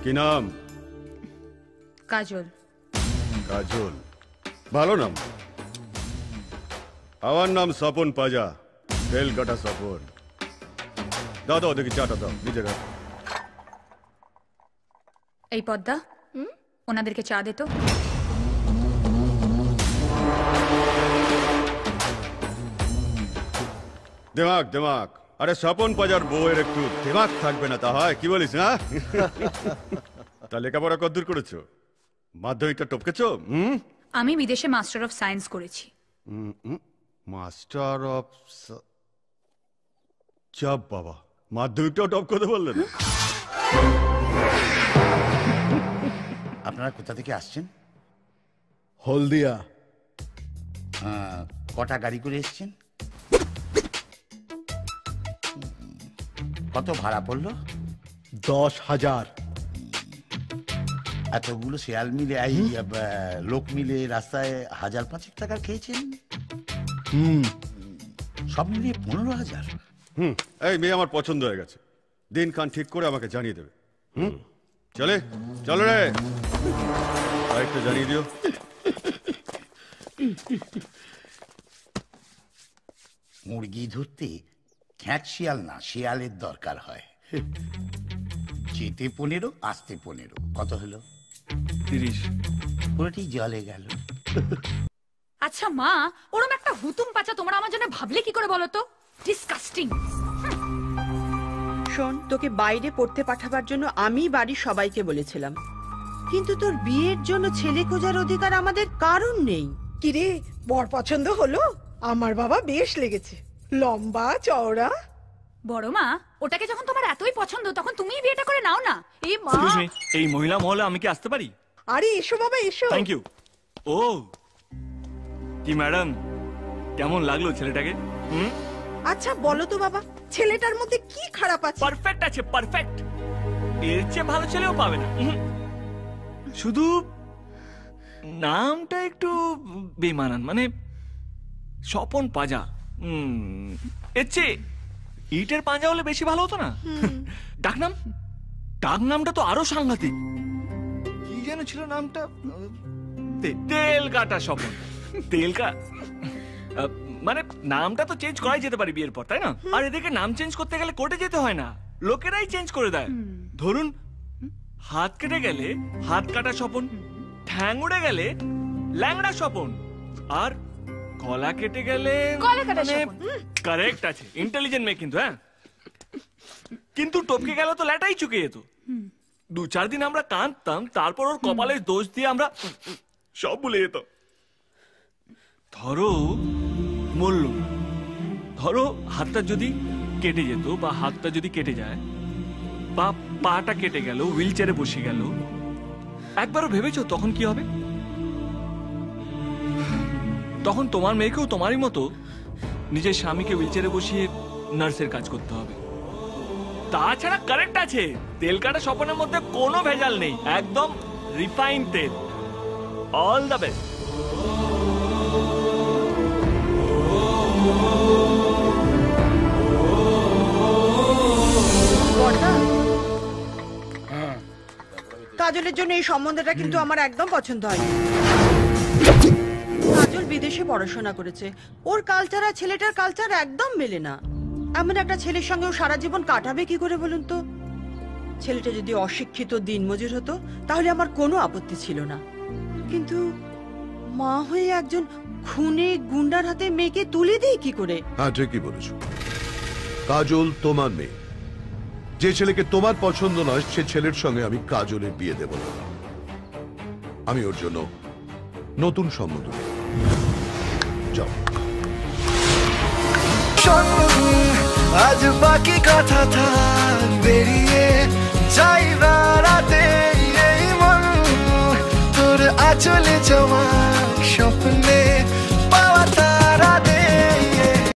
কি নাম? কাজল। কাজল, ভালো নাম। আমার নাম স্বপন পাজা, তেল কাটা স্বপন। দাও দাও দেখি চাটা দাও নিজের হাতে। এই পদ্মা, ওনাদেরকে চা দে তো। দিমাগ দিমাগ, আরে স্বপন পাজার বউয়ের একটু দিমাগ থাকবে না তা হয়? কি বলিস না? তা লেখাপড়া কতদূর করেছো? মাধ্যমিকটা টপকেছো? আমি বিদেশে মাস্টার অফ সায়েন্স করেছি। মাস্টার অফ, চাপ বাবা, মাধ্যমিকটাও টপ করতে বললেন? আপনারা কোথা থেকে আসছেন? হলদিয়া। কটা গাড়ি করে এসছেন? কত ভাড়া পড়লো? 10,000। এতগুলো শেয়াল মিলে লোক মিলে রাস্তায় 1,500 টাকা খেয়েছেন? সব মিলিয়ে 15,000। এই মেয়ে আমার পছন্দ হয়ে গেছে, দিন খান ঠিক করে আমাকে জানিয়ে দেবে। চলে চলো রে, আরেকটু জানিয়ে দিও। মুরগি ধরতে খ্যাট শিয়াল না, শিয়ালের দরকার হয়। যেতে 15, আসতে 15, কত হলো? 30। পুরোটি জলে গেল। আচ্ছা মা, ওরম একটা হুতুম পাচা তোমরা আমার জন্য ভাবলে কি করে বলো তো? ডিসকাস্টিং। শোন, তোকে বাইরে পড়তে পাঠাবার জন্য আমি বাড়ির সবাইকে বলেছিলাম, কিন্তু তোর বিয়ের জন্য ছেলে খোঁজার অধিকার আমাদের কারণ নেই। কিরে, বর পছন্দ হলো? আমার বাবা বেশ লেগেছে, লম্বা চওড়া। বড় মা, ওটাকে যখন তোমার এতই পছন্দ তখন তুমিই বিয়েটা করে নাও না। এই মা, এই মহিলা মহলে আমি কি আসতে পারি? আরে এসো বাবা এসো। Thank you. ও কি ম্যাডাম, কেমন লাগলো ছেলেটাকে? আচ্ছা বলো তো বাবা, ছেলেটার মধ্যে কি খারাপ আছে? পারফেক্ট আছে, পারফেক্ট। এর চেয়ে ভালো ছেলেও পাবে না। শুধু নামটা একটু বেমানান, মানে স্বপন পাজা। এর চেয়ে ইটের পাঁজা হলে বেশি ভালো হতো না? ডাকনাম, ডাকনামটা তো আরো সাংঘাতিক। কি যেন ছিল নামটা? তেল কাটা স্বপন। তেল মানে নামটা তো চেঞ্জ করাই যেতে পারে বিয়ের পর, তাই না? আর এদিকে নাম চেঞ্জ করতে গেলে কোর্টে যেতে হয় না, লোকেরাই চেঞ্জ করে দেয়। ধরুন হাত কেটে গেলে হাত কাটা স্বপন, ঠ্যাং উড়ে গেলে ল্যাংড়া স্বপন, আর গলা কেটে গেলে গলা কাটা স্বপন। কারেক্ট আছে, ইন্টেলিজেন্ট মেয়ে কিন্তু। হ্যাঁ, কিন্তু টপকে গেল তো ল্যাটাই চুকে যেত। 2-4 দিন আমরা কাঁদতাম, তারপর ওর কপালের দোষ দিয়ে আমরা সব ভুলে যেতাম। ধরো মরল, ধরো হাতটা যদি কেটে যেত, বা হাতটা যদি কেটে যায়, বা পাটা কেটে গেল, হুইল চেয়ারে বসে গেল, একবারও ভেবেছো তখন কি হবে? তখন তোমার মেয়েকেও তোমারই মতো নিজের স্বামীকে হুইল চেয়ারে বসিয়ে নার্সের কাজ করতে হবে। তাছাড়া কারেক্ট আছে, তেল কাটা স্বপনের মধ্যে কোনো ভেজাল নেই, একদম রিফাইন তেল। All the best. কাজলের জন্য এই সম্বন্ধটা কিন্তু আমার একদম পছন্দ হয়নি। কাজল বিদেশে পড়াশোনা করেছে, ওর কালচার আর ছেলেটার কালচার একদম মেলে না। এমন একটা ছেলের সঙ্গে ও সারা জীবন কাটাবে কি করে বলুন তো? ছেলেটা যদি অশিক্ষিত দিনমজুর হতো তাহলে আমার কোনো আপত্তি ছিল না, কিন্তু মা হয়ে একজন খুনে গুন্ডার হাতে মেয়েকে তুলে দেয় কি করে? হ্যাঁ ঠিকই বলেছো, কাজল তোমার মেয়ে। যে ছেলেকে তোমার পছন্দ নয় সে ছেলের সঙ্গে আমি কাজলের বিয়ে দেব না। আমি ওর জন্য নতুন সম্বন্ধ দেব। যাও। আজ বাকি কথা থাক, বেরিয়ে যাই বেড়াতে, এই মন তোর আঁচলে জমা স্বপ্নে।